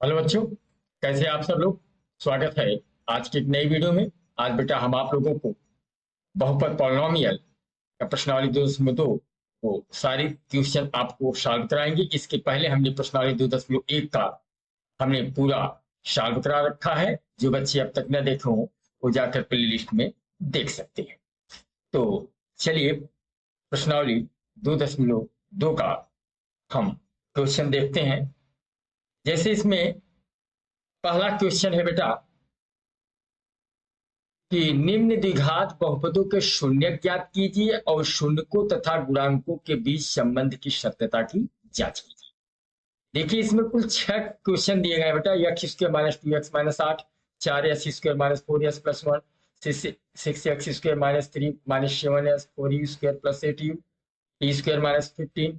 Hello बच्चों, कैसे आप सब लोग। स्वागत है आज की एक नई वीडियो में। आज बेटा हम आप लोगों को बहुपद पॉलिनोमियल का प्रश्नावली 2.2 वो सारी क्वेश्चन आपको सॉल्व कराएंगे। इसके पहले हमने प्रश्नावली 2.1 का हमने पूरा सॉल्व करा रखा है। जो बच्चे अब तक न देखे हों वो जाकर प्ले लिस्ट में देख सकते हैं। तो चलिए प्रश्नावली 2.2 का हम क्वेश्चन देखते हैं। जैसे इसमें पहला क्वेश्चन है बेटा कि निम्न द्विघात बहुपदों के शून्य ज्ञात कीजिए और शून्यकों तथा गुणांकों के बीच संबंध की सत्यता की जांच कीजिए। देखिए इसमें कुल 6 क्वेश्चन दिए गए बेटा। X square minus 2x-8, 4x square minus 4s+1, 6x square minus 3 minus 7s, 4u square plus 8u, T square minus 15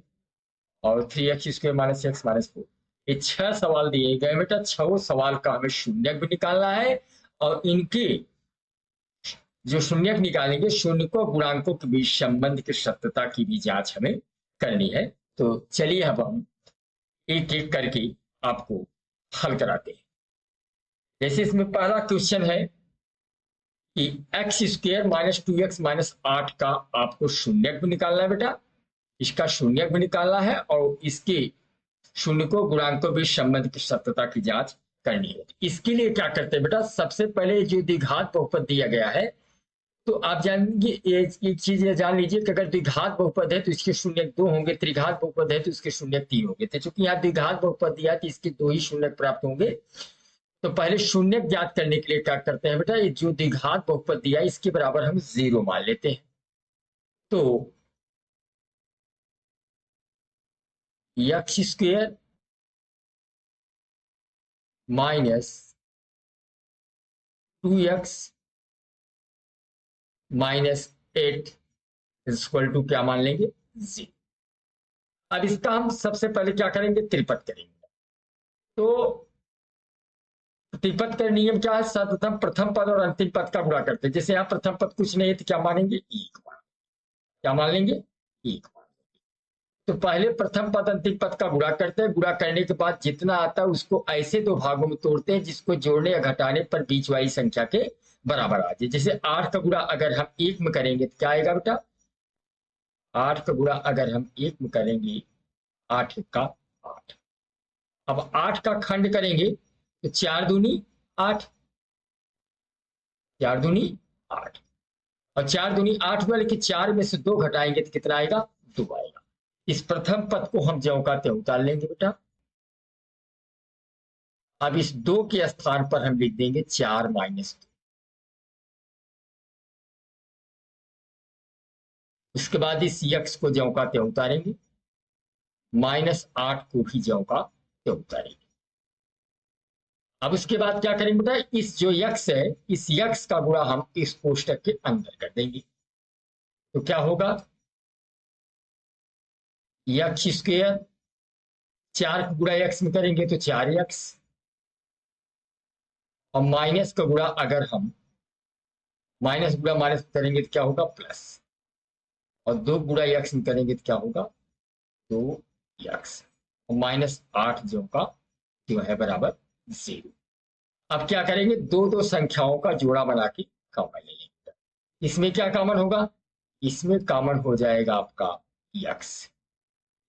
और 3x square minus x minus 4। ये 6 सवाल दिए गए बेटा। 6 सवाल का हमें शून्य भी निकालना है और इनके जो शून्यक निकालेंगे शून्यकों गुणांकों के बीच संबंध की सत्यता की भी जांच हमें करनी है। तो चलिए अब हम एक एक करके आपको हल कराते हैं। जैसे इसमें पहला क्वेश्चन है कि एक्स स्क्वायर माइनस 2x-8 का आपको शून्यक भी निकालना है बेटा। इसका शून्यक भी निकालना है और इसके शून्यकों गुणांकों बीच संबंध की सत्यता की जांच करनी है। इसके लिए क्या करते हैं बेटा, सबसे पहले जो द्विघात बहुपद दिया गया है तो आप जानेंगे एक चीज ये जान लीजिए कि अगर द्विघात बहुपद है तो इसके शून्य 2 होंगे, त्रिघात बहुपद है तो इसके शून्य 3 होंगे। तो चूंकि यहाँ द्विघात बहुपद दिया है तो इसके 2 ही शून्य प्राप्त होंगे। तो पहले शून्य ज्ञात करने के लिए क्या करते हैं बेटा, ये जो द्विघात बहुपद दिया है इसके बराबर हम 0 मान लेते हैं। तो x square minus 2x minus 8 equal to क्या मान लेंगे, 0। अब इसका हम सबसे पहले क्या करेंगे, त्रिपद करेंगे। तो प्रतिपद का नियम क्या है, सर्वप्रथम प्रथम पद और अंतिम पद का गुणा करते हैं। जैसे यहाँ प्रथम पद कुछ नहीं है तो क्या मानेंगे, एक मान। क्या मान लेंगे, एक मान। तो पहले प्रथम पद अंतिम पद का गुणा करते हैं। गुणा करने के बाद जितना आता है उसको ऐसे दो भागों में तोड़ते हैं जिसको जोड़ने या घटाने पर बीच वाली संख्या के बराबर आ जाए। जैसे 8 का गुणा अगर हम 1 में करेंगे तो क्या आएगा बेटा, 8 का गुणा अगर हम 1 में करेंगे 8 का 8। अब 8 का खंड करेंगे तो 4 दूनी 8, 4 दूनी 8 और 4 दूनी 8 हुआ, लेकिन 4 में से 2 घटाएंगे तो कितना आएगा, 2 आएगा। इस प्रथम पद को हम ज्यों का त्यों उतार लेंगे बेटा। अब इस 2 के स्थान पर हम लिख देंगे 4 माइनस 2। उसके बाद इस यक्स को ज्यों का त्यों उतारेंगे, -8 को भी ज्यों का त्यों उतारेंगे। अब उसके बाद क्या करेंगे बेटा, इस जो यक्स है इस यक्स का गुणा हम इस कोष्टक के अंदर कर देंगे। तो क्या होगा, यक्स स्क्वायर 4 का गुणा एक्स में करेंगे तो 4x और माइनस का गुणा अगर हम माइनस गुणा माइनस करेंगे तो क्या होगा, प्लस। और 2 गुणा एक्स में करेंगे तो क्या होगा, 2x और -8 जो का जो है बराबर 0। अब क्या करेंगे, दो दो संख्याओं का जोड़ा बना के कॉमन ले लेंगे। इसमें क्या कॉमन होगा, इसमें कॉमन हो जाएगा आपका यक्स।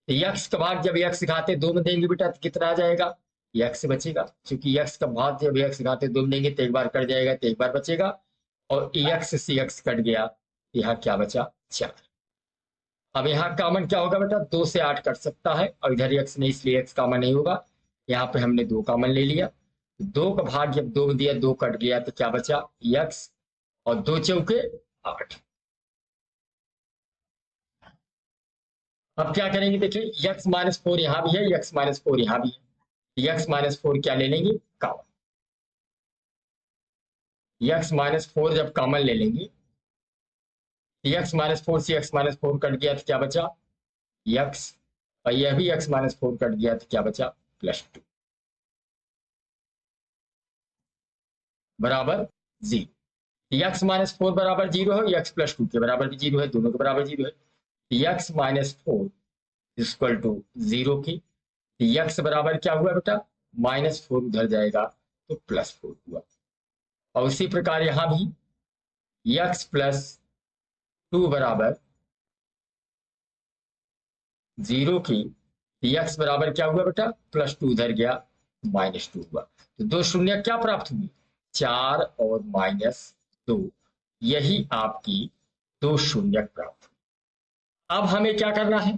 यक्स का भाग जब यक्स घाते 2 में देंगे बेटा तो कितना आ जाएगा, यक्स बचेगा। क्योंकि यक्स का भाग जब यक्स घाते 2 में देंगे तो एक बार कट जाएगा तो एक बार बचेगा और यक्स से यक्स कट गया, यहाँ क्या बचा, 4। अब यहाँ कॉमन क्या होगा बेटा, 2 से 8 कट सकता है और इधर यक्स नहीं इसलिए यक्स कॉमन नहीं होगा। यहाँ पे हमने 2 कॉमन ले लिया। 2 का भाग जब 2 में दिया 2 कट गया तो क्या बचा, यक्स और 2 चौके 8। अब क्या करेंगे देखिए, यक्स माइनस 4 यहाँ भी है, यक्स माइनस 4 यहाँ भी है। यक्स माइनस 4 क्या ले लेंगे, कॉमन। यक्स माइनस 4 जब कॉमन ले लेंगे, यक्स माइनस 4 से यक्स माइनस 4 कट गया तो क्या बचा, यक्स और यह भी यक्स माइनस 4 कट गया तो क्या बचा, +2 बराबर 0। यक्स माइनस 4 बराबर 0 है, यक्स +2 के बराबर भी 0 है, दोनों के बराबर 0 है। यक्स माइनस 4 इक्वल टू 0 की यक्स बराबर क्या हुआ बेटा, -4 उधर जाएगा तो +4 हुआ। और उसी प्रकार यहां भी x + 2 बराबर 0 की, x बराबर क्या हुआ बेटा, +2 उधर गया, -2 हुआ। तो दो शून्य क्या प्राप्त हुई, 4 और -2, यही आपकी दो शून्य प्राप्त हुई। अब हमें क्या करना है,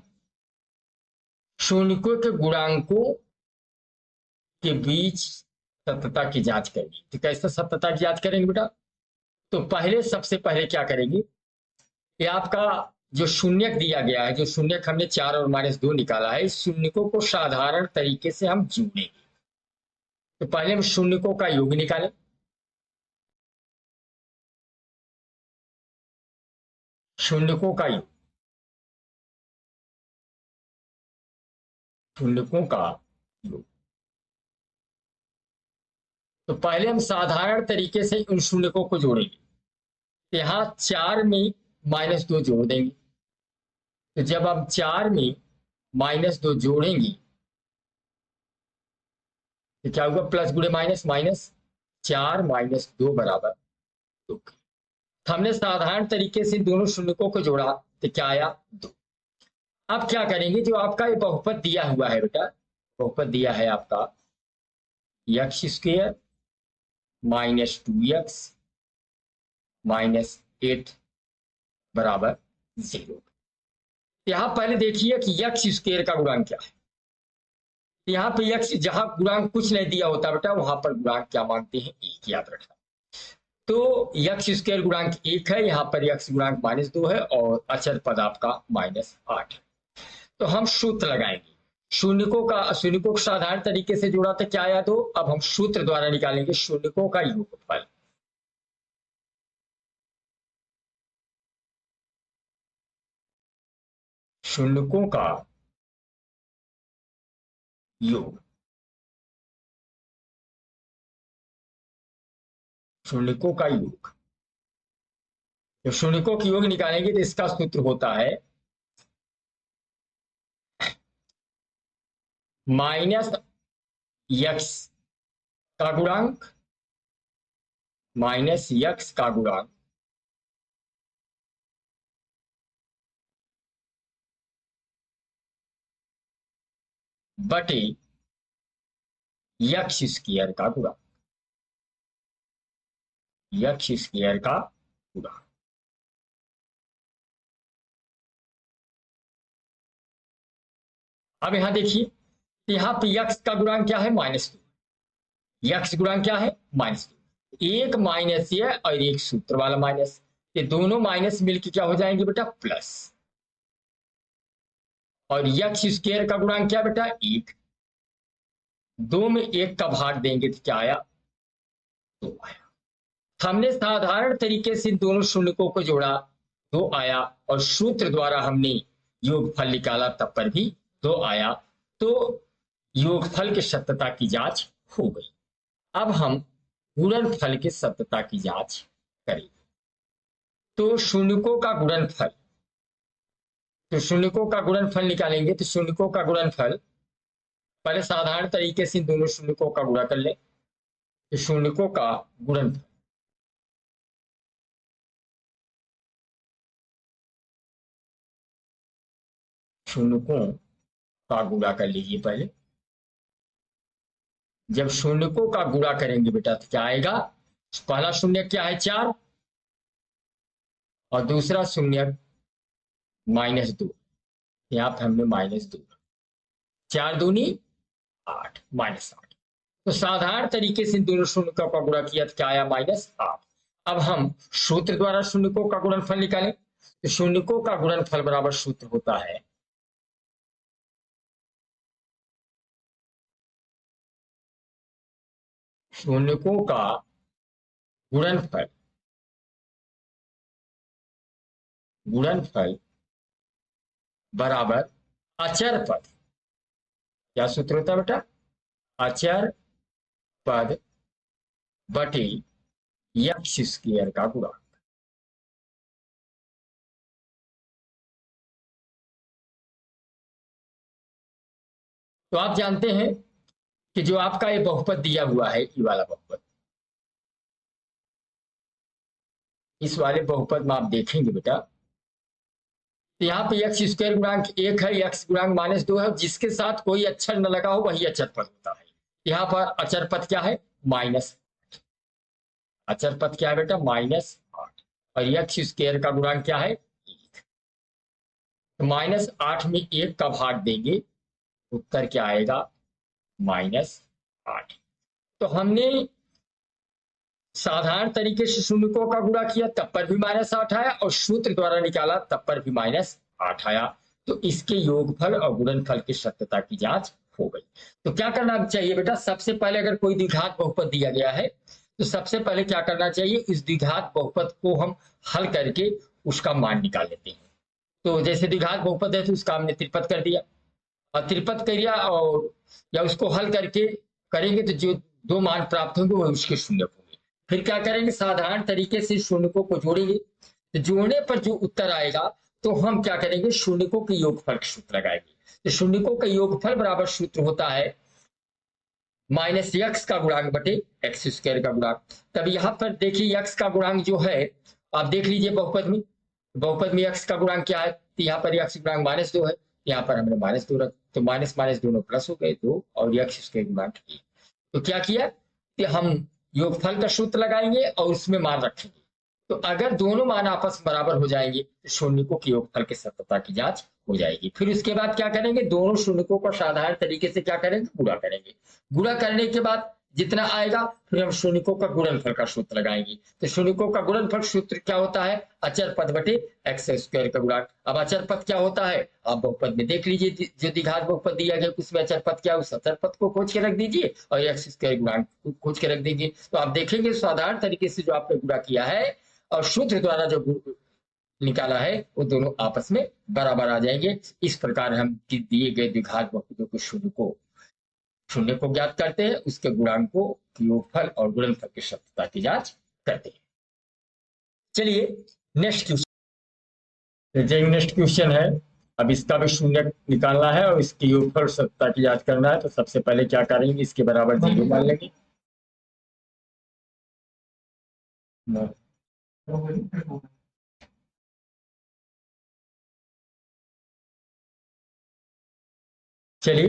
शून्यकों के गुणांकों के बीच सत्यता की जांच करनी। तो कैसे सत्यता की जांच करेंगे बेटा, तो पहले सबसे पहले क्या करेंगे, ये आपका जो शून्यक दिया गया है, जो शून्यक हमने 4 और -2 निकाला है, इस शून्यकों को साधारण तरीके से हम जोड़ेंगे। तो पहले हम शून्यकों का योग निकालें। शून्यकों का योग, शून्यकों का योग। तो पहले हम साधारण तरीके से उन शून्यकों को जोड़ेंगे। यहां 4 में -2 जोड़ देंगे। तो जब हम 4 में -2 जोड़ेंगे तो क्या होगा, प्लस गुणे माइनस, -4 -2 बराबर 2। हमने साधारण तरीके से दोनों शून्यकों को जोड़ा तो क्या आया, 2। अब क्या करेंगे, जो आपका ये बहुपद दिया हुआ है बेटा, बहुपद दिया है आपका x² -2x -8 बराबर 0। यहां पहले देखिए कि x² का गुणांक क्या है। यहाँ पे x, जहां गुणांक कुछ नहीं दिया होता बेटा, वहां पर गुणांक क्या मांगते हैं, 1, याद रखना। तो x² गुणांक 1 है, यहाँ पर x गुणांक -2 है और अचर पद आपका -8। तो हम सूत्र लगाएंगे, शून्यकों को साधारण तरीके से जोड़ा तो क्या आया, 2। अब हम सूत्र द्वारा निकालेंगे शून्यकों का योगफल। शून्यकों का योग, शून्यकों का योग। तो शून्यकों की योग निकालेंगे तो इसका सूत्र होता है -x का गुणांक -x का गुणांक बटे x² का गुणांक, x² का गुणांक। अब यहां देखिए, यहां पे x का गुणांक क्या है, -2। x गुणांक क्या है, -2। एक माइनस ये और एक सूत्र वाला माइनस, ये दोनों माइनस मिलकर क्या हो जाएंगे बेटा, प्लस। और x² का गुणांक क्या बेटा, 1। 2 में 1 का भाग देंगे तो क्या आया, 2 आया। हमने साधारण तरीके से दोनों शून्यकों को जोड़ा, 2 आया, और सूत्र द्वारा हमने योगफल निकाला तब पर भी 2 आया। तो योगफल की सत्यता की जांच हो गई। अब हम गुणनफल की सत्यता की जांच करेंगे। तो शून्यकों का गुणनफल, तो शून्यकों का गुणनफल निकालेंगे। तो शून्यकों का गुणनफल, पहले साधारण तरीके से दोनों शून्यकों का गुणा कर ले। तो शून्यकों का गुणनफल, शून्यकों का गुणा कर लीजिए पहले। जब शून्यकों का गुणा करेंगे बेटा तो क्या आएगा, पहला शून्य क्या है, 4, और दूसरा शून्य -2। यहां पर हमने -2, 4 दूनी 8, -8। तो साधारण तरीके से दोनों शून्यकों का गुणा किया तो क्या आया, -8। अब हम सूत्र द्वारा शून्यकों का गुणनफल निकालें। तो शून्यकों का गुणनफल बराबर सूत्र होता है शून्यकों का गुणनफल, गुणनफल बराबर अचर पद। क्या सूत्र होता है बेटा, अचर पद बटे x² का गुणा। तो आप जानते हैं कि जो आपका ये बहुपद दिया हुआ है, ये वाला बहुपद, इस वाले बहुपद में आप देखेंगे बेटा, तो यहाँ पे एक्स स्क्वायर गुणांक 1 है, एक्स गुणांक -2 है, जिसके साथ कोई अक्षर न लगा हो वही अचर पद होता है। यहाँ पर अचर पद क्या है? माइनस। अचर पद क्या है बेटा? -8। और एक्स स्क्वायर का गुणांक क्या है? 1। तो -8 में 1 का भाग देंगे, उत्तर क्या आएगा? -8। तो हमने साधारण तरीके से शून्यकों का गुणा किया तब पर भी -8 आया, और सूत्र द्वारा निकाला तब पर भी -8 आया। तो इसके योगफल और गुणनफल की सत्यता की जांच हो गई। तो क्या करना चाहिए बेटा? सबसे पहले अगर कोई द्विघात बहुपद दिया गया है तो सबसे पहले क्या करना चाहिए? इस द्विघात बहुपद को हम हल करके उसका मान निकाल लेते हैं। तो जैसे द्विघात बहुपद है तो उसका हमने त्रिपद कर दिया, और त्रिपद कर दिया, और या उसको हल करके करेंगे तो जो दो मान प्राप्त होंगे वो उसके शून्य होंगे। फिर क्या करेंगे? साधारण तरीके से शून्यकों को जोड़ेंगे, तो जोड़ने पर जो उत्तर आएगा तो हम क्या करेंगे? शून्यकों के योगफल का सूत्र लगाएंगे। तो शून्यकों का योगफल बराबर सूत्र होता है -x का गुणांक बटे एक्स स्क्वायर का गुणांक। तब यहाँ पर देखिए x का गुणांक जो है, आप देख लीजिए बहुपद में, बहुपद में x का गुणांक क्या है? तो यहाँ पर x गुणांक -2 है, यहाँ पर हमने -2 रख, तो माइनस माइनस दोनों प्लस हो गए 2, और x स्क्वायर गुणांक 1। तो क्या किया कि हम योगफल का सूत्र लगाएंगे और उसमें मान रखेंगे। तो अगर दोनों मान आपस में बराबर हो जाएंगे तो शून्यकों के योगफल की सत्यता की जांच हो जाएगी। फिर उसके बाद क्या करेंगे? दोनों शून्यकों को साधारण तरीके से क्या करेंगे? गुणा करेंगे। गुणा करने के बाद जितना आएगा फिर हम शून्यकों का गुणनफल का सूत्र लगाएंगे। तो शून्यकों का गुणनफल सूत्र क्या होता है? अचर पद बटे एक्स स्क्वायर का गुणांक। अब अचर पद क्या होता है? आप बहुपद में देख लीजिए, जो द्विघात बहुपद दिया गया उसमें अचर पद क्या है, उस अचर पद को खोज के रख दीजिए और एक्स स्क्वायर गुणांक को खोज के रख दीजिए। तो आप देखेंगे साधारण तरीके से जो आपने गुणा किया है और सूत्र द्वारा जो निकाला है वो दोनों आपस में बराबर आ जाएंगे। इस प्रकार हम दिए गए द्विघात बहुपदों के शून्य को ज्ञात करते हैं, उसके गुणांकों, योगफल और गुणनफल की सत्यता की जांच करते हैं। चलिए नेक्स्ट क्वेश्चन है। अब इसका भी शून्य निकालना है और इसकी योगफल सत्यता की जांच करना है। तो सबसे पहले क्या करेंगे? इसके बराबर 0 मान लेंगे। चलिए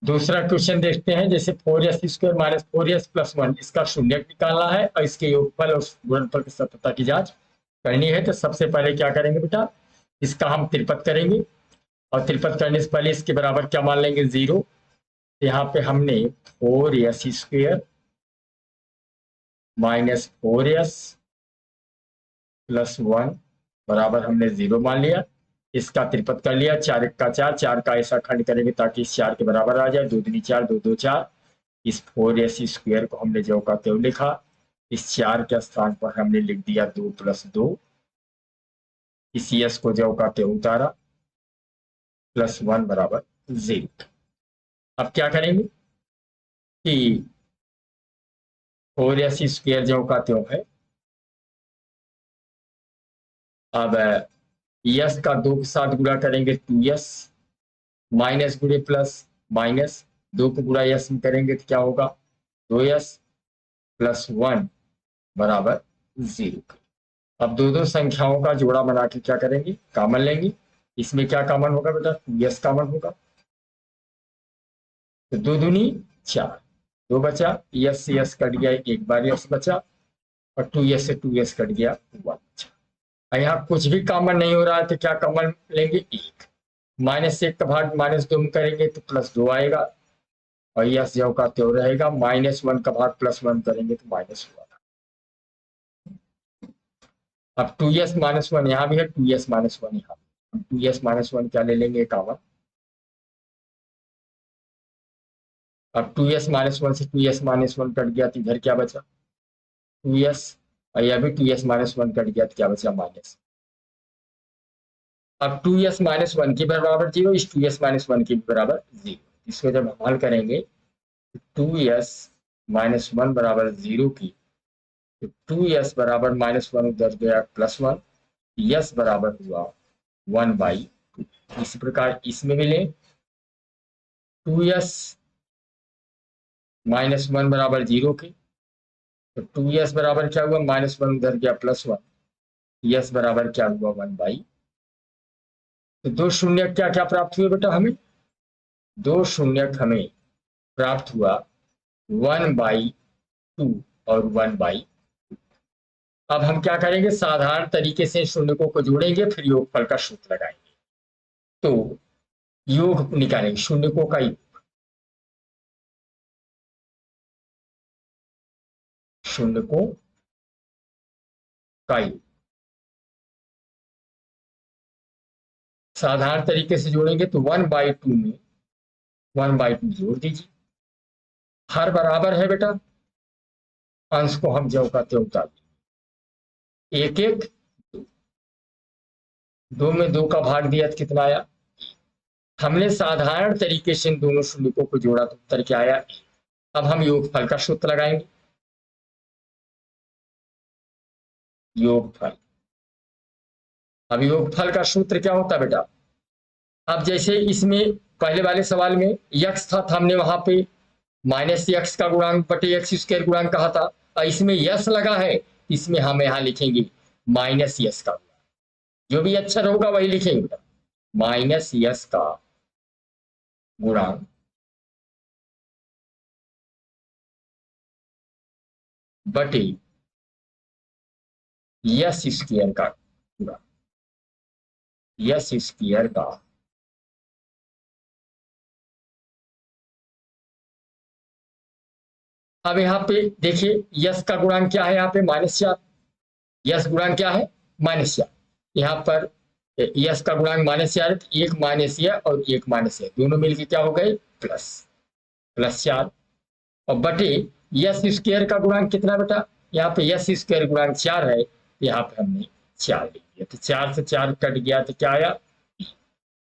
दूसरा क्वेश्चन देखते हैं। जैसे 4s square minus 4s plus 1, इसका शून्य निकालना है और इसके योगफल और गुणनफल की सत्यता की जांच करनी है। तो सबसे पहले क्या करेंगे बेटा? इसका हम त्रिपद करेंगे, और त्रिपद करने से पहले इसके बराबर क्या मान लेंगे? 0। यहाँ पे हमने 4s square minus 4s plus 1 बराबर हमने 0 मान लिया। इसका त्रिपद कर लिया, 4 1 का 4, 4 का ऐसा खंड करेंगे ताकि इस 4 के बराबर आ जाए, 2 दूनी 4, 2 2 4। इस 4s स्क्वायर को हमने जो का त्यों लिखा, इस 4 के स्थान पर हमने लिख दिया 2 + 2। इस s को जो का त्यों उतारा, प्लस 1 बराबर 0। अब क्या करेंगे कि 4s स्क्वायर जो का त्यों है, अब यस का 2 के साथ गुणा करेंगे 2s, माइनस गुणे प्लस, माइनस 2 को गुणा यस में करेंगे तो क्या होगा? 2s प्लस 1 बराबर 0। अब दो संख्याओं का जोड़ा बना के क्या करेंगे? कॉमन लेंगे। इसमें क्या कॉमन होगा बेटा? 2s कॉमन होगा, तो 2 दूनी 4, 2 बचा, यस से यस कट गया, एक बार यस बचा, और 2s से 2s कट गया, 1 बचा। यहाँ कुछ भी कॉमन नहीं हो रहा है तो क्या कॉमन लेंगे? 1। -1 का भाग -2 में करेंगे तो +2 आएगा, और यस जो का त्यों रहेगा। -1 का भाग +1 करेंगे तो -1। अब 2s - 1 यहाँ भी है, 2s - 1 यहाँ भी। 2s - 1 क्या ले लेंगे? कॉमन। अब 2s - 1 से 2s - 1 कट गया तो इधर क्या बचा? 2s, और यह भी 2s - 1 कट गया तो क्या बचा? माइनस। अब 2s - 1 के बराबर 0, इस 2s - 1 के बराबर 0। इसको जब हम हल करेंगे तो 2s - 1 बराबर 0 की, तो 2s बराबर -1 उधर गया +1, s बराबर हुआ 1/2। इसी प्रकार इसमें भी लें, 2s -1 बराबर 0 के, तो 2s बराबर क्या हुआ, -1 उधर गया +1, s बराबर क्या हुआ 1/, तो दो शून्य क्या क्या प्राप्त हुए बेटा हमें, दो शून्य हमें प्राप्त हुआ 1/2 और 1/। अब हम क्या करेंगे, साधारण तरीके से शून्यकों को जोड़ेंगे, फिर योगफल का सूत्र लगाएंगे। तो योग निकालेंगे, शून्यकों का योग, शून्यकों का योग साधारण तरीके से जोड़ेंगे तो 1/2 में 1/2 जोड़ दीजिए, हर बराबर है बेटा, अंश को हम ज्यों का त्यों उतार देंगे, 1 1 2 में 2 का भाग दिया तो कितना आया, हमने साधारण तरीके से इन दोनों शून्यकों को जोड़ा तो उत्तर क्या आया। अब हम योगफल का सूत्र लगाएंगे, योगफल, अब योगफल का सूत्र क्या होता है बेटा, अब जैसे इसमें पहले वाले सवाल में यक्स था तो हमने वहां पे -x का गुणांक बटे x² गुणांक कहा था, और इसमें यस लगा है, इसमें हम यहां लिखेंगे -s का गुणांक, जो भी अक्षर होगा वही लिखेंगे बेटा, -s का गुणांक बटे s² का गुणांक, s² का अब यहाँ पे देखिए यस का गुणांक क्या है, यहाँ पे -4, यस गुणांक क्या है -4, यहाँ पर यस का गुणांक -4, एक माइनस यह और एक माइनस यह दोनों मिलकर क्या हो गए +4, और बटे s² का गुणांक कितना बेटा, यहाँ पे s² गुणांक 4 है, यहाँ पे हमने 4 लिख दिया, तो 4 से 4 कट गया तो क्या आया,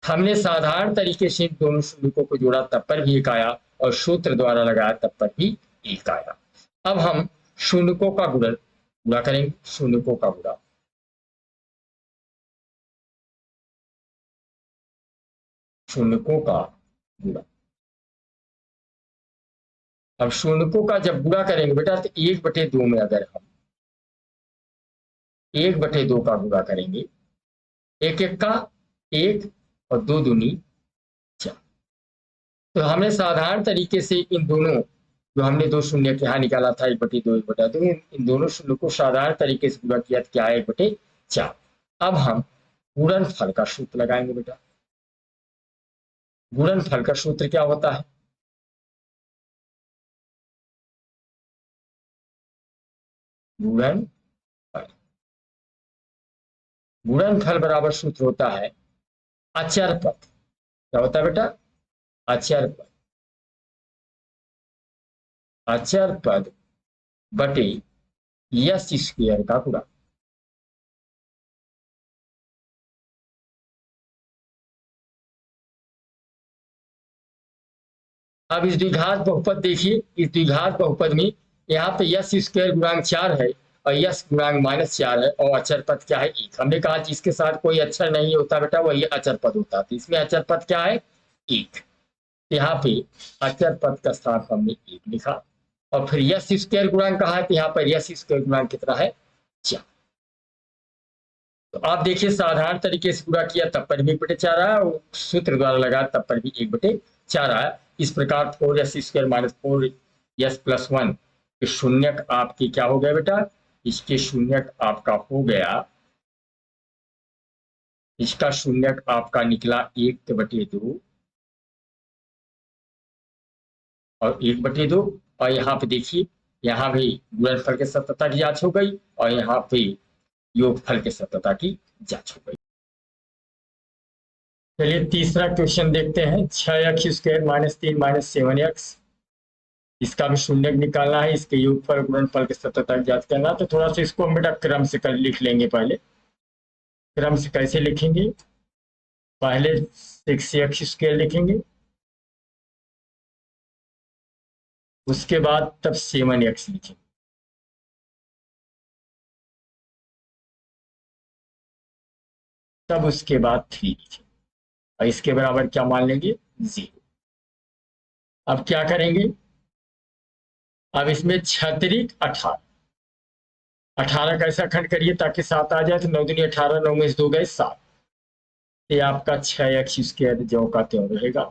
हमने साधारण तरीके से दोनों शून्यकों को जोड़ा तब पर भी 1 आया, और सूत्र द्वारा लगाया तब पर भी 1 आया। अब हम शून्यकों का गुणा करेंगे, शून्यकों का गुणा, शून्यकों का गुणा, अब शून्यकों का जब गुणा करेंगे बेटा तो 1/2 में अगर हम 1/2 का गुणा करेंगे, 1 1 का 1 और 2 दूनी 4, तो हमने साधारण तरीके से इन दोनों जो हमने दो शून्य के यहाँ निकाला था 1/2 1/2, इन दोनों शून्य को साधारण तरीके से गुणा किया तो क्या है 1/4। अब हम गुणनफल का सूत्र लगाएंगे बेटा, गुणनफल का सूत्र क्या होता है, गुणनफल, गुणनफल बराबर सूत्र होता है अचर पद, क्या होता है बेटा, अचर पद, अचर पद बटे s² का गुणा। अब इस द्विघात बहुपद देखिए, इस द्विघात बहुपद में यहाँ पे s² गुणांक 4 है और s गुणांक -4 है, और अचर पद क्या है 1, हमने कहा जिसके साथ कोई अक्षर नहीं होता बेटा वही अचर पद होता है, तो इसमें अचर पद क्या है 1, यहाँ पे अचर पद का स्थान हमने 1 लिखा, और फिर s² गुणांक कहा है तो यहाँ पर s² गुणांक कितना है 4। तो आप देखिए साधारण तरीके से गुणा किया तब पर भी 1/4 आया, और सूत्र द्वारा लगा तब पर भी 1/4 आया। इस प्रकार 4s² - 4s + 1 के शून्यक आपके क्या हो गया बेटा, इसके शून्यक आपका हो गया, इसका शून्यक आपका निकला 1/2 और 1/2, और यहाँ पे देखिए यहाँ भी गुणनफल के सत्यता की जांच हो गई और यहाँ पे योगफल के सत्यता की जांच हो गई। चलिए तीसरा क्वेश्चन देखते हैं, 6x² - 3 - 7x, इसका भी शून्यक निकालना है, इसके योगफल गुणनफल के सत्यता की जांच करना, तो थोड़ा सा इसको हम बेटा क्रम से कर लिख लेंगे। पहले क्रम से कैसे लिखेंगे, पहले 6x² लिखेंगे, उसके बाद तब 7x लिखेंगे, तब उसके बाद 3 लिखेंगे, और इसके बराबर क्या मान लेंगे 0। अब क्या करेंगे, अब इसमें 6×3 18, 18 का ऐसा खंड करिए ताकि 7 आ जाए, तो 9 दूनी 18, 9 में से 2 गए 7, ये आपका 6x² ज्यों का त्यों रहेगा।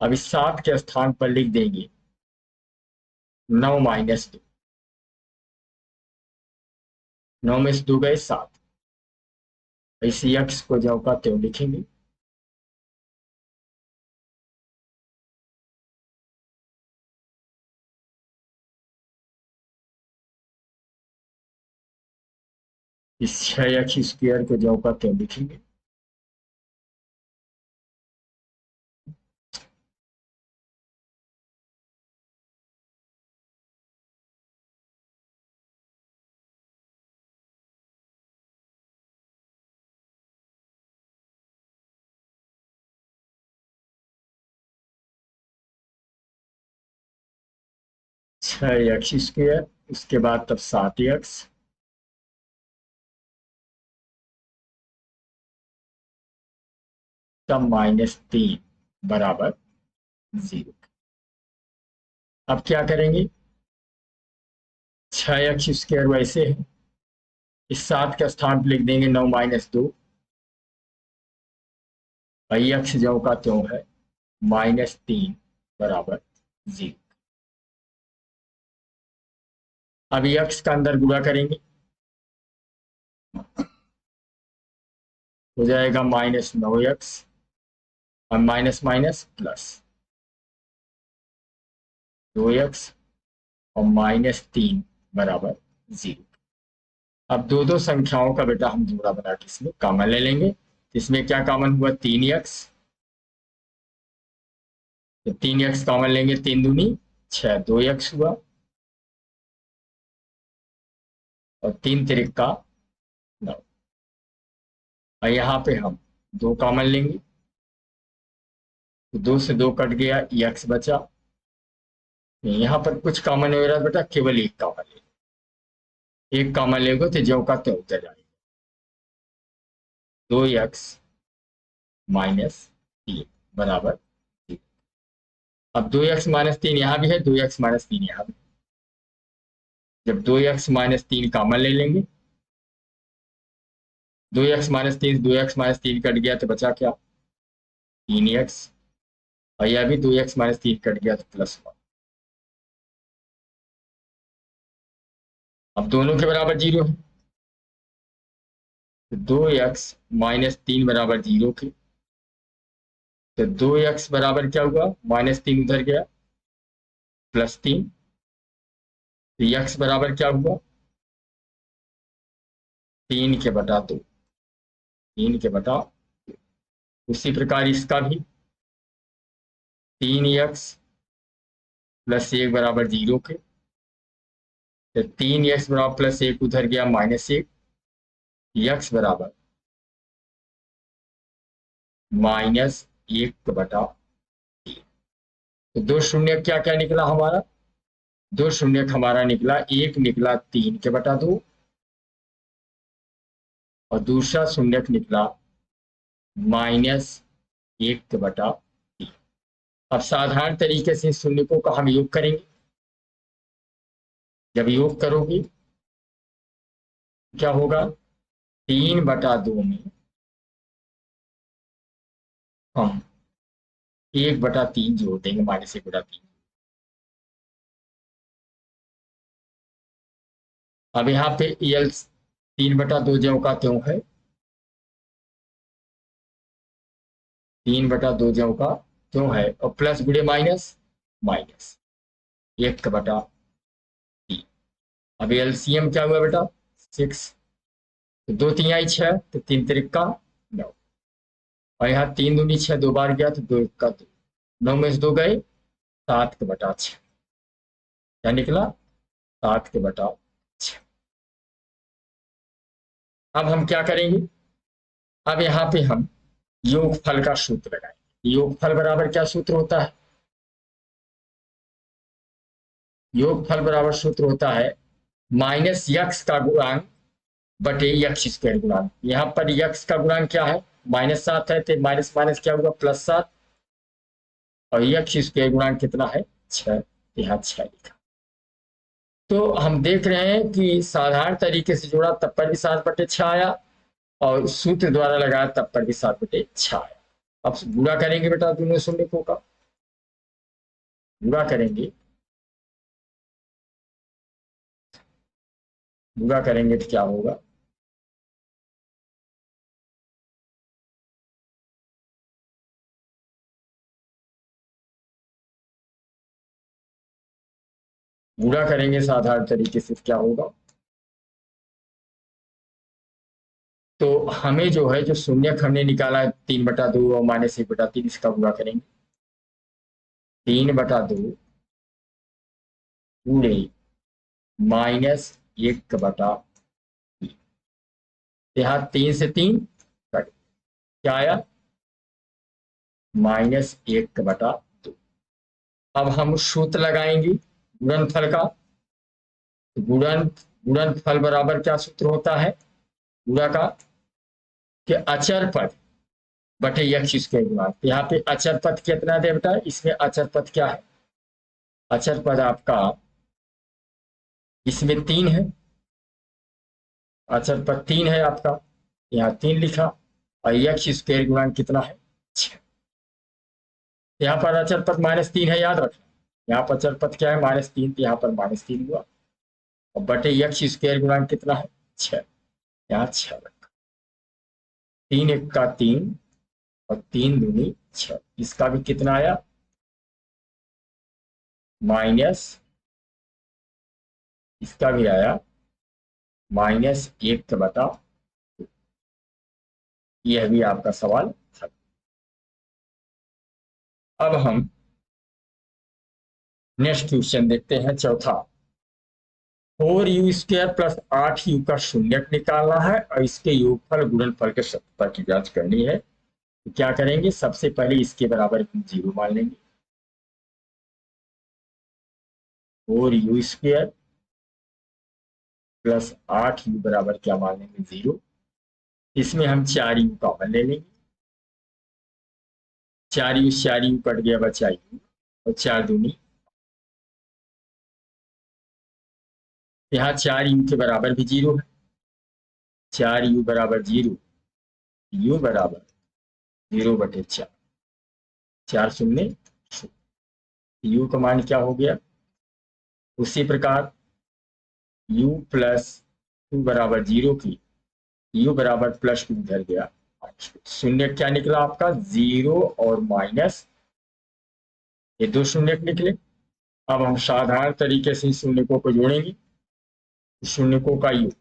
अब इस 7 के स्थान पर लिख देंगे 9 - 2, 9 में से 2 गए 7, इसी x को ज्यों का त्यों लिखेंगे। इस 6x² को ज्यों का त्यों लिखेंगे। छह x², उसके बाद तब 7x, तब -3 बराबर 0। अब क्या करेंगे, 6x² वैसे है, इस 7 का स्थान पर लिख देंगे 9 - 2, x ज्यों का त्यों है -3 बराबर 0। अब x का अंदर गुणा करेंगे, हो जाएगा -9x और माइनस माइनस प्लस 2x और -3 बराबर 0। अब दो संख्याओं का बेटा हम जोड़ा बना के इसमें कॉमन ले लेंगे। इसमें क्या कॉमन हुआ, 3x, तो 3x कॉमन लेंगे, 3 दूनी 6, 2x हुआ, और 3 तिरिका 9, और यहाँ पे हम 2 कॉमन लेंगे, तो 2 से 2 कट गया, x बचा। यहाँ पर कुछ कॉमन हो रहा है बेटा, केवल एक कॉमन ले, एक कॉमन लेंगे तो ज्यों का त्यों उतर जाएगा, 2x - 3 बराबर 0। अब 2x - 3 यहाँ भी है, 2x - 3 यहाँ भी, जब 2x - 3 कॉमन ले लेंगे, 2x - 3 2x - 3 कट गया तो बचा क्या, 3x, और यह भी 2x - 3 कट गया तो +1। अब दोनों के बराबर 0 है, तो 2x - 3 बराबर 0 के, तो 2x बराबर क्या हुआ, -3 उधर गया, +3, तो x बराबर क्या हुआ, 3 के बटा 2, 3 के बटा। उसी प्रकार इसका भी 3x + 1 बराबर 0 के, तो 3x बराबर +1 उधर गया, -1, x बराबर -1 बटा 3। तो 2 शून्य क्या क्या निकला हमारा, 2 शून्य हमारा निकला, एक निकला 3 के बटा 2, और दूसरा शून्य निकला -1 के बटा 3। अब साधारण तरीके से शून्य का हम योग करेंगे, जब योग करोगे क्या होगा, 3/2 में हम 1/3 जोड़ देंगे, -1/3। अब यहाँ पे यल 3/2 ज्यों का त्यों है, 3/2 ज्यों का त्यों है, और प्लस गुड़े माइनस, माइनस 1/3। अब एलसीएम क्या हुआ बेटा, 6, तो 2 3 6, तो 3 तिरिका 9, और यहाँ 3 दूनी 6, 2 बार गया तो 2 1 2, 9 में से 2 गए, 7 के बटा 6, क्या निकला, 7 के बटा 6। अब हम क्या करेंगे, अब यहाँ पे हम योगफल का सूत्र लगाएंगे। योगफल बराबर क्या सूत्र होता है, योगफल बराबर सूत्र होता है -x का गुणांक बटे x² गुणांक। यहाँ पर x का गुणांक क्या है, -7 है, तो माइनस माइनस क्या हुआ, +7, और x² गुणांक कितना है, 6। यहाँ 6 लिखा। तो हम देख रहे हैं कि साधारण तरीके से जोड़ा तब पर भी 7/6 आया, और सूत्र द्वारा लगाया तब पर भी 7/6 आया। अब गुणा करेंगे बेटा दोनों शून्यकों का, गुणा करेंगे, गुणा करेंगे तो क्या होगा, गुणा करेंगे साधारण तरीके से क्या होगा, तो हमें जो है जो शून्यक हमने निकाला है 3/2 और -1/3, इसका गुणा करेंगे। 3/2 गुणे -1/3, यहाँ 3 से 3 कट, क्या आया, -1/2। अब हम सूत्र लगाएंगे गुणनफल का। गुणनफल बराबर क्या सूत्र होता है गुणा का, कि अचर पद बटे यक्ष स्क्वायर गुणा। यहाँ पे अचर पद कितना दे बेटा, इसमें अचर पद क्या है, अचर पद आपका इसमें 3 है, अचर पद 3 है आपका, यहाँ 3 लिखा, और यक्ष स्क्वायर गुणांक कितना है 6। यहाँ पर अचर पद -3 है, याद रखना, यहाँ पर अचर पद क्या है -3, तो यहाँ पर -3 हुआ, और बटे यक्ष स्क्वायर गुणांक कितना है 6, यहाँ 6 रखा। 3 1 का 3 और 3 दूनी 6, इसका भी कितना आया, माइनस, इसका भी आया -1/2। यह भी आपका सवाल था। अब हम नेक्स्ट क्वेश्चन देखते हैं, चौथा। 4u² + 8u का शून्यक निकालना है और इसके योगफल गुणनफल के सत्यता की जांच करनी है। तो क्या करेंगे, सबसे पहले इसके बराबर 0 मान लेंगे। 4u² + 8u बराबर क्या मान लेंगे 0। इसमें हम 4u कॉमन ले लेंगे, 4u कट गया, बचा u, और 4 दूनी, यहाँ 4u के बराबर भी 0 है, 4u बराबर 0, u बराबर 0/4, 4 शून्य, u का मान क्या हो गया। उसी प्रकार u + 2 बराबर 0 की, u बराबर +2 इधर गया, शून्य क्या निकला आपका 0 और माइनस, ये 2 शून्य निकले। अब हम साधारण तरीके से शून्यकों को जोड़ेंगे, शून्यकों का योग,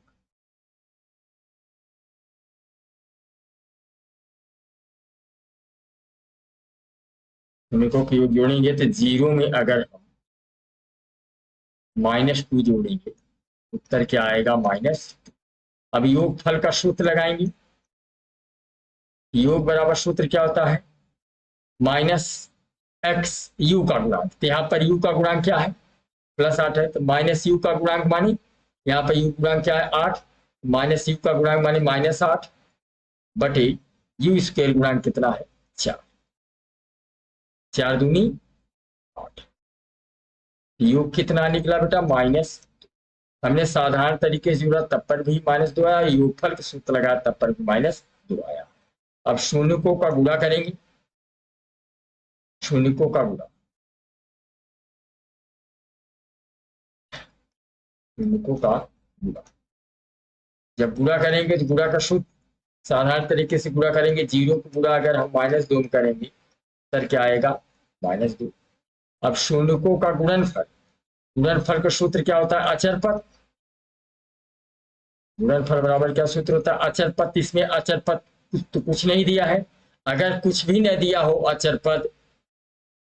शून्यकों का योग जोड़ेंगे तो 0 में अगर हम -2 जोड़ेंगे, उत्तर क्या आएगा -2। अब योगफल का सूत्र लगाएंगे, योग बराबर सूत्र क्या होता है, -x u का गुणांक, तो यहाँ पर u का गुणांक क्या है +8 है, तो -u का गुणांक मानी, यहाँ पर u गुणांक क्या है 8, -u का गुणांक मानी -8 बटे u² गुणांक कितना है 4, 4 दूनी 8, योग कितना निकला बेटा -। हमने साधारण तरीके से जोड़ा तब पर भी -2 आया, योगफल का सूत्र लगाया तब पर भी -2 आया। अब शून्यकों का गुणा करेंगे, शून्यकों का गुणा, शून्यकों का गुणा, जब गुणा करेंगे तो गुणा का सूत्र साधारण तरीके से गुणा करेंगे, 0 को गुणा अगर हम -2 में करेंगे तो क्या आएगा -2। अब शून्यकों का गुणनफल, गुणनफल का सूत्र क्या होता है अचर पद, गुणनफल बराबर क्या सूत्र होता है अचर पद। इसमें अचर पद तो कुछ नहीं दिया है, अगर कुछ भी न दिया हो अचर पद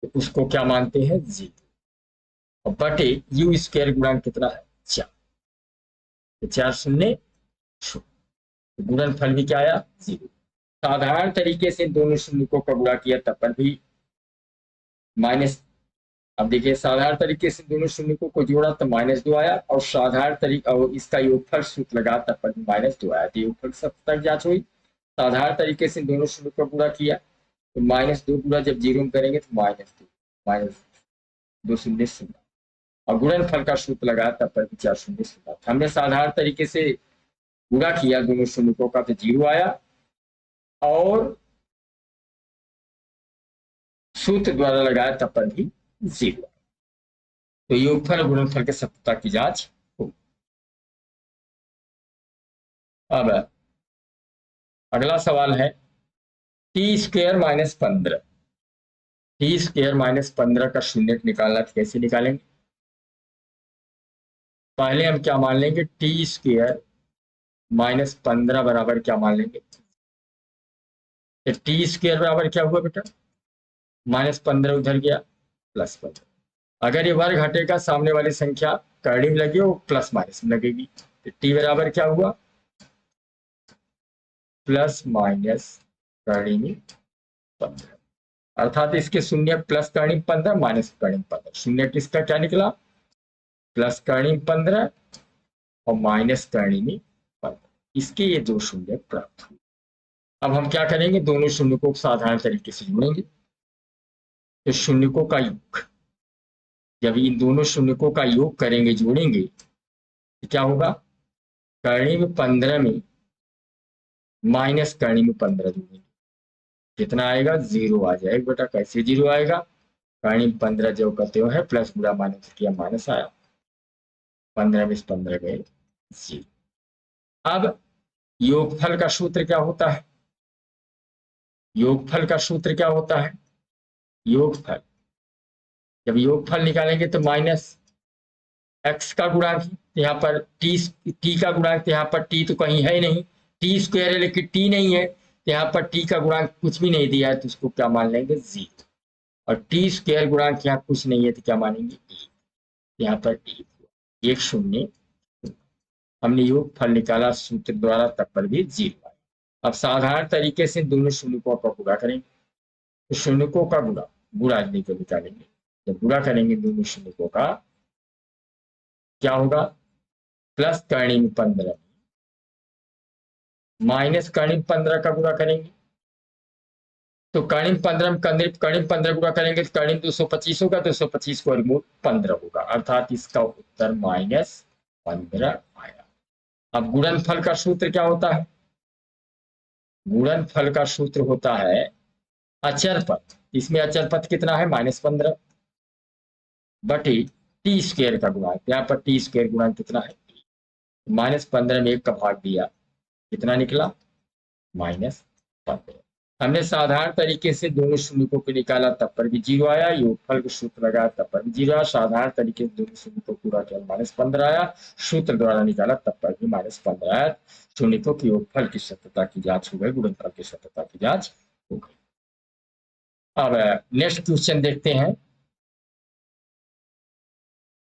तो उसको क्या मानते हैं 0, और बटे u² गुणांक कितना है 4, तो 4 शून्य, गुणनफल भी क्या आया 0। साधारण तरीके से दोनों शून्यकों का गुणा किया तब पर भी माइनस। अब देखिए साधारण तरीके से दोनों शून्यकों को जोड़ा तो -2 आया, और साधारण तरीका और इसका योगफल सूत्र लगा तब पर भी -2 आया, तो योगफल सत्यता की जांच हुई। साधारण तरीके से दोनों शून्यकों का गुणा किया तो -2 गुणा जब 0 में करेंगे तो -2, -2 शून्य 0, और गुणनफल का सूत्र लगाया तब पर भी 4 शून्य शुन्य। हमने साधारण तरीके से गुणा किया दोनों शून्यों का तो 0 आया, और सूत्र द्वारा लगाया तब पर भी 0। तो योगफल और गुणनफल के सत्यता की जांच हो। अब अगला सवाल है T square minus 15। T square minus 15 का शून्य निकालना तो कैसे निकालेंगे? पहले हम क्या मान लेंगे, टी स्क्वायर माइनस 15 बराबर क्या मान लेंगे, टी स्क्वायर बराबर क्या हुआ बेटा, माइनस 15 उधर गया प्लस 15। अगर ये वर्ग हटेगा सामने वाली संख्या करड़ी में लगी, वो प्लस माइनस में लगेगी, तो टी बराबर क्या हुआ, प्लस माइनस करड़ी में 15। अर्थात इसके शून्य प्लस करणी 15 माइनस करणी 15, शून्य किसका क्या निकला, प्लस करणी 15 और माइनस करणी में 15। इसके ये दो शून्य प्राप्त हुए। अब हम क्या करेंगे, दोनों शून्य को साधारण तरीके से जोड़ेंगे। तो शून्यकों का योग, जब इन दोनों शून्यकों का योग करेंगे, जोड़ेंगे, तो क्या होगा, करणी में 15 में माइनस करणी में 15 जोड़ेंगे, कितना आएगा, 0 आ जाएगा बेटा। कैसे 0 आएगा, करणी में 15 जो करते हो है, प्लस बुरा माइनस किया माइनस आया, 15 में 15 गए 0। अब योगफल का सूत्र क्या होता है, योगफल का सूत्र क्या होता है, योगफल, जब योगफल निकालेंगे तो माइनस एक्स का गुणांक, यहाँ पर टी का गुणांक, यहाँ पर टी तो कहीं है नहीं, टी स्क्वायर है लेकिन टी नहीं है, यहाँ पर टी का गुणांक कुछ भी नहीं दिया है, तो इसको क्या मान लेंगे, 0। और टी स्क्वायर गुणांक यहाँ कुछ नहीं है तो क्या मानेंगे, 1। यहाँ पर 1 शून्य, हमने योगफल निकाला सूत्र द्वारा तब पर भी 0 आया। अब साधारण तरीके से दोनों शून्यकों का गुणा करेंगे, तो शून्यकों का गुणा निकालेंगे। जब गुणा करेंगे दोनों शून्यकों का, क्या होगा, प्लस करणी में 15 माइनस करणी 15 का गुणा करेंगे, तो करणी 15 में करणी 15 गुणा करेंगे तो करणी 225 होगा, 225 को वर्गमूल 15 होगा, अर्थात इसका उत्तर माइनस 15 आया। अब गुणनफल का सूत्र क्या होता है, गुणनफल का सूत्र होता है अचर पद, इसमें अचर पद कितना है, माइनस 15 बटे टी स्क्वायर का गुणांक, यहाँ पर टी स्क्वायर गुणांक कितना है, माइनस 15 में 1 का भाग दिया, कितना निकला, माइनस 15। हमने साधारण तरीके से दोनों शून्यकों को निकाला तब पर भी 0 आया, योगफल का सूत्र लगाया तब पर भी 0 आया, साधारण तरीके से दोनों शून्य को पूरा किया माइनस 15 आया, सूत्र द्वारा निकाला तब पर भी माइनस 15 आया। शून्यकों की योगफल की सत्यता की जांच हो गई, गुणनफल की सत्यता की जांच हो गई। अब नेक्स्ट क्वेश्चन देखते हैं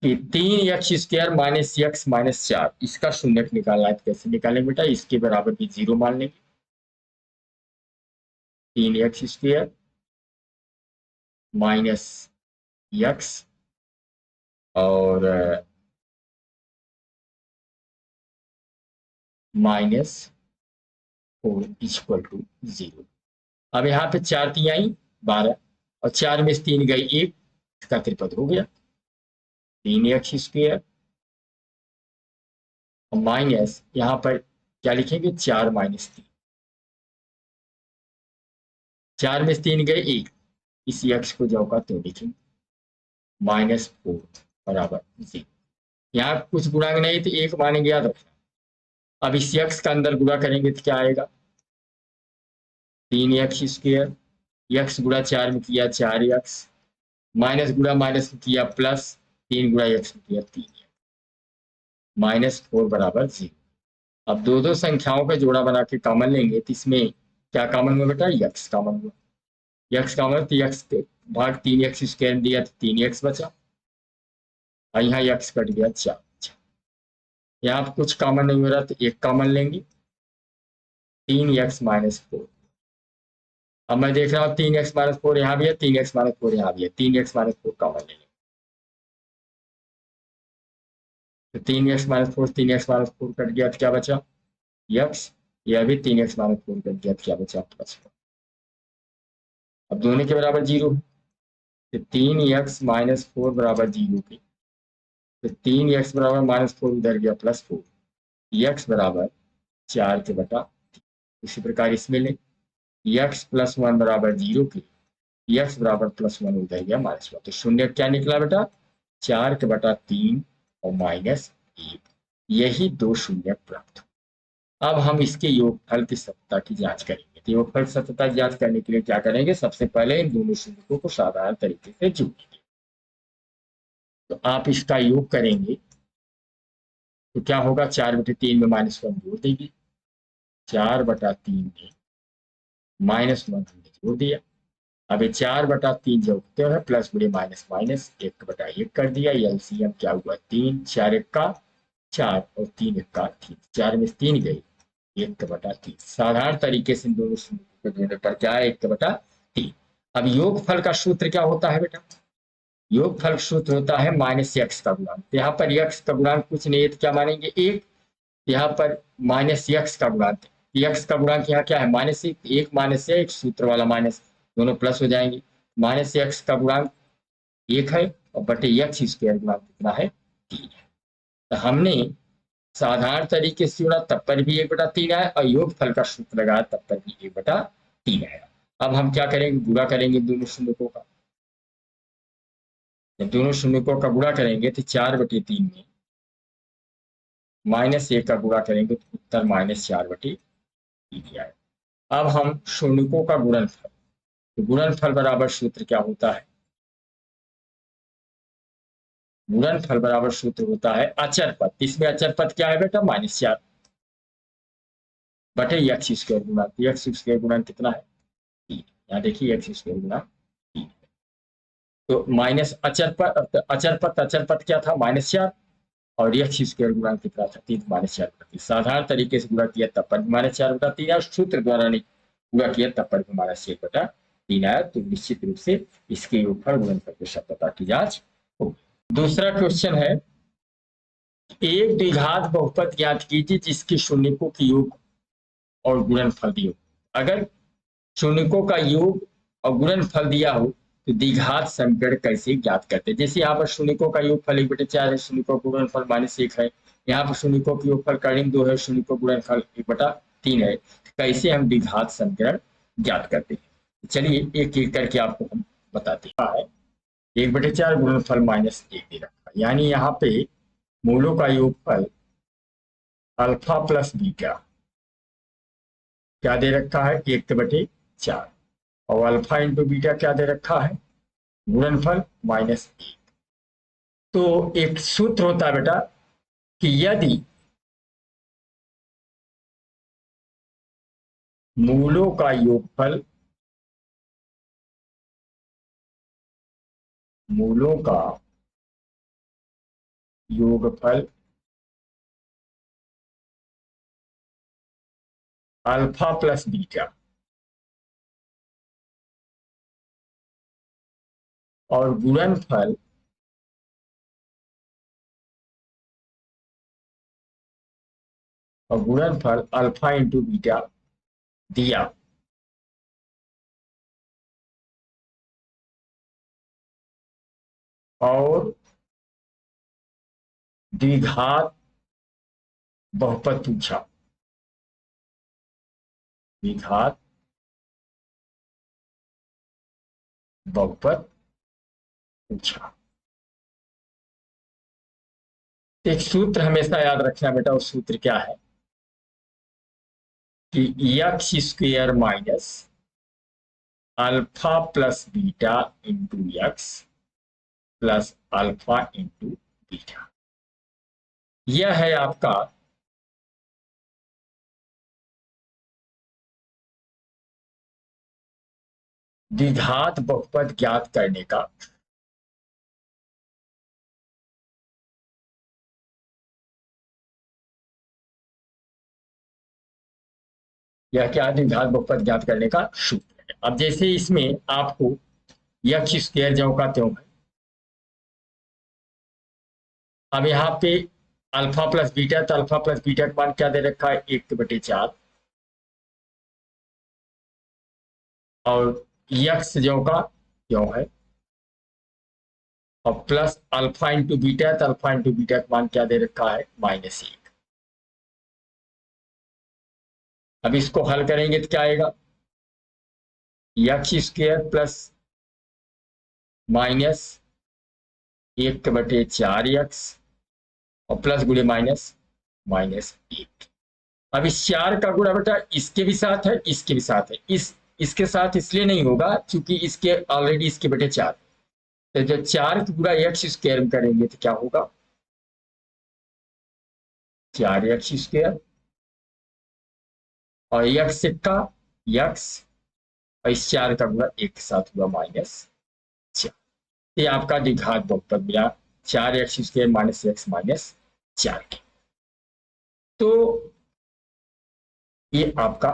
कि 3x square minus x minus 4, इसका शून्य निकालना है, कैसे निकालेंगे बेटा, इसके बराबर भी 0 मान लेंगे। 3x स्क्वायर माइनस एक्स और माइनस 4 इक्वल टू 0। अब यहाँ पे 4 3 आई 12 और 4 में से 3 गई 1, इसका त्रिपद हो गया 3x स्क्वायर और माइनस, यहाँ पर क्या लिखेंगे, 4 माइनस 3, 4 में से 3 गए 1, इस x को जो का तो लिखेंगे माइनस 4 बराबर 0। यहाँ कुछ गुणांक नहीं तो 1 मानेंगे, याद रखना। अब इस x का अंदर गुणा करेंगे तो क्या आएगा, 3x स्क्वायर, x गुणा 4 में किया 4x, माइनस गुणा माइनस में किया प्लस, 3 गुणा x में किया 3, माइनस 4 बराबर 0। अब दो संख्याओं का जोड़ा बना के कॉमन लेंगे तो इसमें क्या कॉमन हुआ बेटा, x कॉमन हुआ, x कॉमन तो x भाग 3x स्क्वायर दिया तो 3x बचा, और यहाँ x कट गया 4। यहाँ कुछ कॉमन नहीं हो रहा तो 1 कॉमन लेंगे, 3x माइनस 4। अब मैं देख रहा हूँ 3x माइनस 4 यहाँ भी है, 3x माइनस 4 यहाँ भी है, 3x माइनस 4 कॉमन लेंगे, तो 3x minus 4 3x minus 4 cut गया तो क्या बचा x, यह भी 3x माइनस 4 कट गया तो क्या बचा प्लस 4। अब दोनों के बराबर 0, तो 3x माइनस 4 बराबर 0 की तो 3x बराबर -4 उधर गया +4, x बराबर 4 के बटा। इसी प्रकार इसमें ले x + 1 बराबर 0 के, x बराबर +1 उधर गया -1। तो शून्य क्या निकला बेटा? 4 के बटा 3 और -1। यही 2 शून्य प्राप्त हो। अब हम इसके योगफल की सत्यता की जांच करेंगे। तो योगफल सत्यता की जांच करने के लिए क्या करेंगे? सबसे पहले इन दोनों शून्यों को साधारण तरीके से जोड़ेंगे। तो आप इसका योग करेंगे तो क्या होगा? 4/3 में -1 जोड़ देंगे, 4/3 में -1 हमने जोड़ दिया। अब ये 4/3 जोड़ते हैं, प्लस बुढ़े माइनस माइनस 1/1 कर दिया। एलसीएम क्या हुआ? 3, 4 1 का 4 और 3 1 का 3, 4 में 3 गई, 1/3। साधारण तरीके से इन दोनों शून्यों को जोड़ने पर क्या है? 1/3। अब योगफल का सूत्र क्या होता है बेटा? योगफल सूत्र होता है -x का गुणांक। यहाँ पर x का गुणांक कुछ नहीं है तो क्या मानेंगे? 1। यहाँ पर -x का गुणांक, x का गुणांक यहाँ क्या है? -1, 1 माइनस है, एक सूत्र वाला माइनस, दोनों प्लस हो जाएंगे। -x का गुणांक 1 है और बटे x² गुणांक कितना है? 3 है। तो हमने साधारण तरीके से जोड़ा तब पर भी 1/3 आया और योगफल का सूत्र लगाया तब पर भी 1/3 आया। अब हम क्या करेंगे? गुणा करेंगे दोनों शून्यों का। जब दोनों शून्यों का गुणा करेंगे तो 4/3 में -1 का गुणा करेंगे तो उत्तर -4/3 आए। अब हम शून्यों का गुणनफल, तो गुणनफल बराबर सूत्र क्या होता है? गुणनफल बराबर सूत्र होता है अचर पद। इसमें अचर पद क्या है बेटा? -4 बटे x² गुणा, x² गुणा कितना है? 3। यहाँ देखिए x² गुणा 3। तो माइनस अचर पद क्या था? -4 और x² गुणा कितना था? 3, -4/3। साधारण तरीके से गुणा किया तब पर -4/3 आया, सूत्र द्वारा नहीं गुणा किया तब पर -1/3 आया। तो निश्चित रूप से इसके योगफल गुणनफल की सत्यता की जांच होगी। दूसरा क्वेश्चन है, एक द्विघात बहुपद ज्ञात कीजिए जिसके शून्यकों की योग और गुणनफल दिया हो। अगर शून्यकों का योग और गुणनफल दिया हो तो द्विघात समीकरण कैसे ज्ञात करते हैं? जैसे यहाँ पर शून्यकों का योगफल 1/4 है, शून्यकों का गुणनफल -1 है। यहाँ पर शून्यकों की योगफल करीब 2 है, शून्यकों का गुणनफल 1/3 है। कैसे हम द्विघात समीकरण ज्ञात करते हैं? चलिए एक एक करके आपको हम बताते हैं। 1/4 गुणनफल -1 दे रखा है, यानी यहाँ पे मूलों का योगफल अल्फा प्लस बीटा क्या दे रखा है? 1/4 और अल्फा इंटू बीटा क्या दे रखा है? गुणनफल -1। तो एक सूत्र होता है बेटा कि यदि मूलों का योगफल अल्फा प्लस बीटा और गुणनफल अल्फा इंटू बीटा दिया और द्विघात बहुपद पूछा, द्विघात बहुपद पूछा। एक सूत्र हमेशा याद रखना बेटा, उस सूत्र क्या है कि x² minus alpha plus beta into x plus alpha into beta. यह है आपका द्विघात बहुपद ज्ञात करने का यह क्या द्विघात बहुपद ज्ञात करने का सूत्र है। अब जैसे इसमें आपको x² ज्यों का त्यों है। अब यहाँ पे अल्फा प्लस बीटा, तो अल्फा प्लस बीटा का मान क्या दे रखा है? 1/4 और x ज्यों का त्यों है। और प्लस अल्फा इंटू बीटा है, तो अल्फा इंटू बीटा का मान क्या दे रखा है, -1। अब इसको हल करेंगे तो क्या आएगा, एक्स स्क्वायर प्लस -1/4x और प्लस गुणे -1। अब इस 4 का गुणा बेटा इसके भी साथ है, इसके भी साथ है, इसके साथ इसलिए नहीं होगा क्योंकि इसके ऑलरेडी इसके बेटे 4, तो जब 4 का गुणा एक्स स्क्वायर में करेंगे तो क्या होगा, 4x² और एक्स का एक्स और इस 4 का गुणा 1 के साथ हुआ -4। ये आपका द्विघात बहुपद मिला 4x² - x - 4 के। तो ये आपका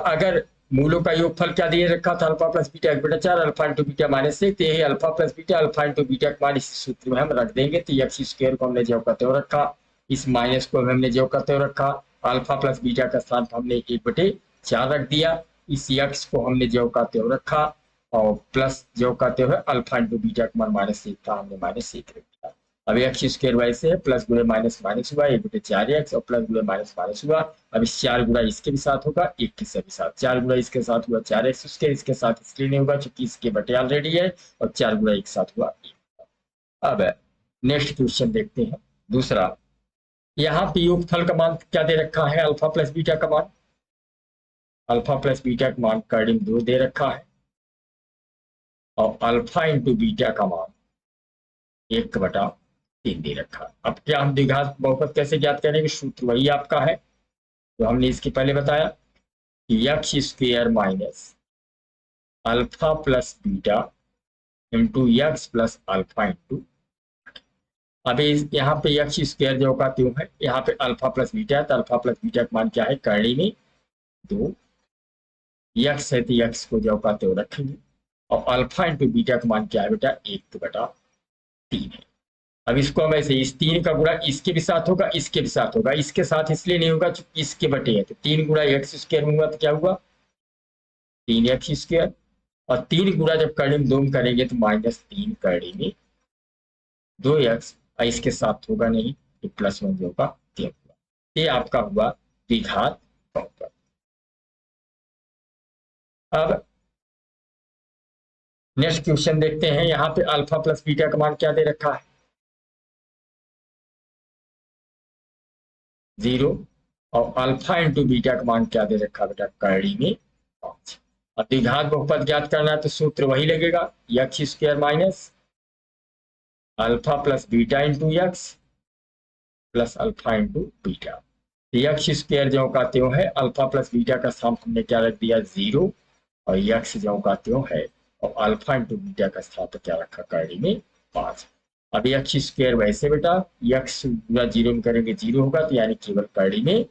अगर मूलों का योगफल क्या दिए रखा था, alpha plus beta 1/4 alpha into beta -1, तो यही alpha plus beta alpha into beta का मान इस सूत्र में हम रख देंगे। तो x² को हमने जो करते हो रखा, इस माइनस को हमने जो करते हो रखा, अल्फा प्लस बीटा का स्थान हमने 1/4 रख दिया, इस x को हमने जो करते हो रखा और प्लस जो करते हुए अल्फा इंटू बीटा का मान -1 था, हमने -1 रख दिया। अब x² वैसे है, प्लस गुणे माइनस माइनस हुआ 1/4x और प्लस गुणे माइनस माइनस हुआ। अब इस 4 गुणा इसके भी साथ होगा, 1 के भी साथ, 4 गुणा इसके साथ हुआ 4x², इसके साथ इसलिए नहीं होगा क्योंकि इसके बटे ऑलरेडी है, और 4 गुणा एक साथ हुआ 1। अब नेक्स्ट क्वेश्चन देखते हैं दूसरा। यहाँ पे योगफल का मान क्या दे रखा है, अल्फा प्लस बीटा का मान, अल्फा प्लस बीटा का मान कर्डिंग 2 दे रखा है और अल्फा इंटू बीटा का मान 1/3 दे रखा। अब क्या हम द्विघात बहुपद कैसे ज्ञात करेंगे, सूत्र वही आपका है तो हमने इसके पहले बताया कि x² minus alpha plus beta into x plus alpha into. अभी यहाँ पे x² जो का त्यों है, यहाँ पे अल्फा प्लस बीटा है, तो अल्फा प्लस बीटा का मान क्या है, करणी में 2, x है तो x को जो का त्यों रखेंगे और अल्फा इंटू बीटा का मान क्या है बेटा, 1/3 है। अब इसको हम ऐसे, इस 3 का गुणा इसके भी साथ होगा, इसके भी साथ होगा, इसके साथ इसलिए नहीं होगा क्योंकि इसके बटे है, तो 3 गुणा x² में हुआ तो क्या हुआ 3x² और 3 गुणा जब कर्णी 2 में करेंगे तो -3 कर्णी में 2x और इसके साथ होगा नहीं, तो +1 जो होगा 3 हुआ। ये आपका हुआ द्विघात बहुपद। अब नेक्स्ट क्वेश्चन देखते हैं। यहाँ पे अल्फा प्लस बीटा का मान क्या दे रखा है, 0 और अल्फा इंटू बीटा का मान क्या दे रखा बेटा, करणी में 5। और द्विघात बहुपद ज्ञात करना है तो सूत्र वही लगेगा, x² minus alpha plus beta into x plus alpha into beta. x² जो का त्यों है, अल्फा प्लस बीटा का स्थान हमने क्या रख दिया 0 और x जो का त्यों है और अल्फा इंटू बीटा का स्थान तो क्या रखा, करणी में 5। अब x² वैसे बेटा x गुणा 0 में करेंगे 0 होगा, तो यानी केवल करणी में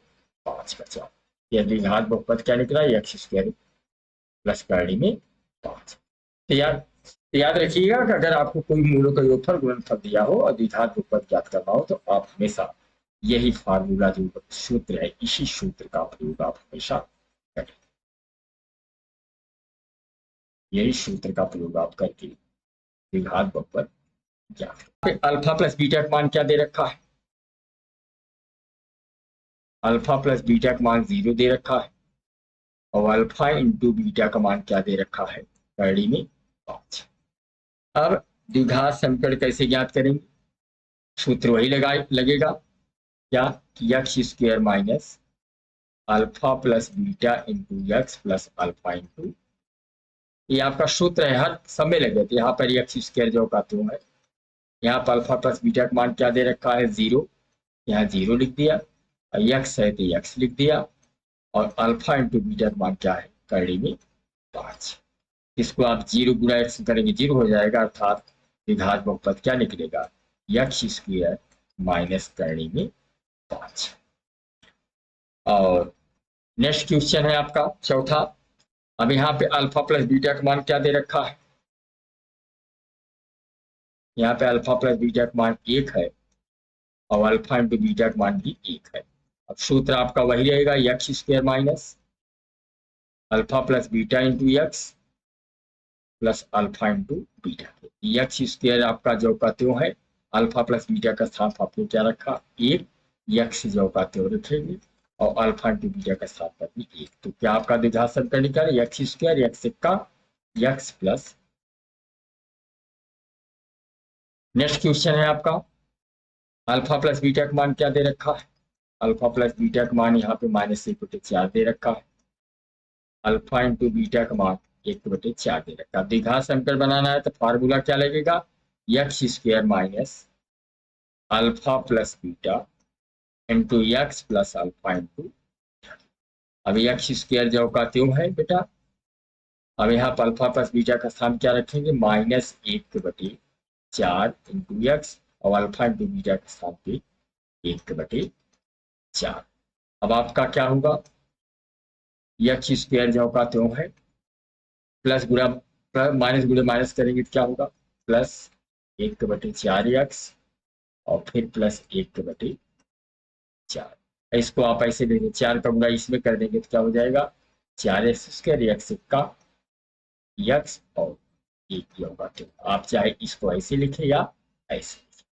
5 बचा। यह द्विघात बहुपद क्या निकला, x² प्लस करणी में 5। तो याद रखिएगा कि अगर आपको कोई मूलों का योगफल गुणनफल दिया हो और द्विघात बहुपद ज्ञात करना हो तो आप हमेशा यही फार्मूला जो सूत्र है, इसी सूत्र का प्रयोग आप हमेशा करें, यही सूत्र का प्रयोग आप करके द्विघात बहुपद ज्ञात करें। अल्फा प्लस बीटा का मान क्या दे रखा है, अल्फा प्लस बीटा का मान 0 दे रखा है और अल्फा इंटू बीटा का मान क्या दे रखा है, करणी में 5। अब द्विघात समीकरण कैसे ज्ञात करेंगे, सूत्र वही लगेगा क्या, x² minus alpha plus beta into x plus alpha into, ये आपका सूत्र है, हर समय लगे। तो यहाँ पर x² जो का त्यों है, यहाँ पर अल्फा प्लस बीटा का मान क्या दे रखा है 0, यहाँ 0 लिख दिया और x है तो x लिख दिया और अल्फा इंटू बीटा का मान क्या है, करणी में 5। इसको आप 0 गुणा x करेंगे 0 हो जाएगा, अर्थात द्विघात बहुपद क्या निकलेगा, x² माइनस करणी में 5। और नेक्स्ट क्वेश्चन है आपका चौथा। अब यहाँ पे अल्फा प्लस बीटा का मान क्या दे रखा है, यहाँ पे अल्फा प्लस बीटा का मान 1 है और अल्फा इंटू बीटा का मान भी 1 है। अब सूत्र आपका वही रहेगा, x² minus alpha plus beta into x plus alpha into beta के। यक्स स्क्वायर आपका जो का त्यों है, अल्फा प्लस बीटा का स्थान आपने क्या रखा, एक, यक्स जो का त्यों रखेंगे और अल्फा इंटू बीटा का स्थान पर भी एक। तो क्या आपका द्विघात समीकरण निकला, यक्स स्क्वायर यक्स का यक्स प्लस। नेक्स्ट क्वेश्चन है आपका, अल्फा प्लस बीटा का मान क्या दे रखा है, अल्फा प्लस बीटा का मान यहाँ पे -1/4 दे रखा है, अल्फा इंटू बीटा का मान 1/4 दे रखा है। द्विघात समीकरण बनाना है तो फार्मूला क्या लगेगा, x square minus alpha plus beta into x plus alpha into. अब यक्स स्क्वायर जो का त्यों है बेटा, अब यहाँ पर अल्फा प्लस बीटा का स्थान क्या रखेंगे, -1/4 इंटू यक्स और अल्फा इंटू बीटा के स्थान पे 1/4। अब आपका क्या होगा, यक्स स्क्वायर जो का त्यों है, प्लस गुणा माइनस गुणे माइनस करेंगे तो क्या होगा, प्लस 1/4 यक्स और फिर प्लस 1/4। इसको आप ऐसे देंगे, 4 का गुणा इसमें कर देंगे तो क्या हो जाएगा, 4x स्क्वायर यक्स का यक्स और एक ही होगा। तो आप चाहे इसको ऐसे लिखें या ऐसे लिखें,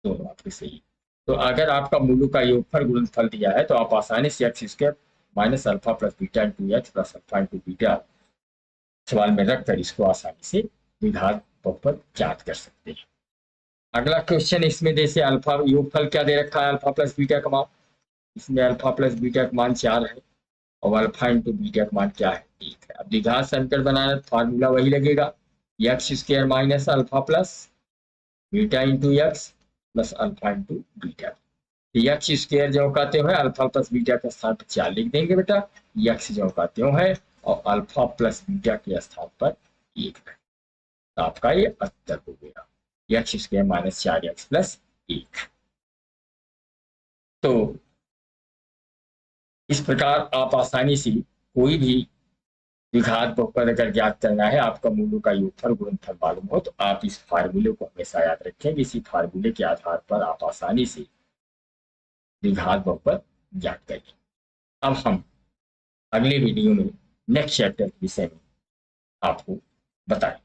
दोनों आपके सही। तो अगर आपका मूलों का योगफल गुणनफल दिया है तो आप आसानी से x square minus alpha plus beta into x plus alpha into beta सवाल में रखकर इसको आसानी से द्विघात बहुपद ज्ञात कर सकते हैं। अगला क्वेश्चन, इसमें जैसे अल्फा योगफल क्या दे रखा है, अल्फा प्लस बीटा का मान, इसमें अल्फा प्लस बीटा का मान 4 है और अल्फा इंटू बीटा का मान क्या है, 1 है। अब द्विघात समीकरण बनाना फार्मूला वही लगेगा, x square minus alpha plus beta into x plus alpha into beta. X square जो कहते हैं अल्फा प्लस बीटा के स्थान पर 4 लिख देंगे बेटा, एक्स जो कहते हैं और अल्फा प्लस बीटा के स्थान पर 1 है। तो आपका ये उत्तर हो गया, x square minus 4x plus 1। तो इस प्रकार आप आसानी से कोई भी द्विघात बहुपद अगर ज्ञात करना है, आपका मूलों का योगफल गुणनफल मालूम हो, तो आप इस फार्मूले को हमेशा याद रखेंगे। इसी फार्मूले के आधार पर आप आसानी से द्विघात बहुपद ज्ञात करेंगे। अब हम अगले वीडियो में नेक्स्ट चैप्टर के विषय में आपको बताएं।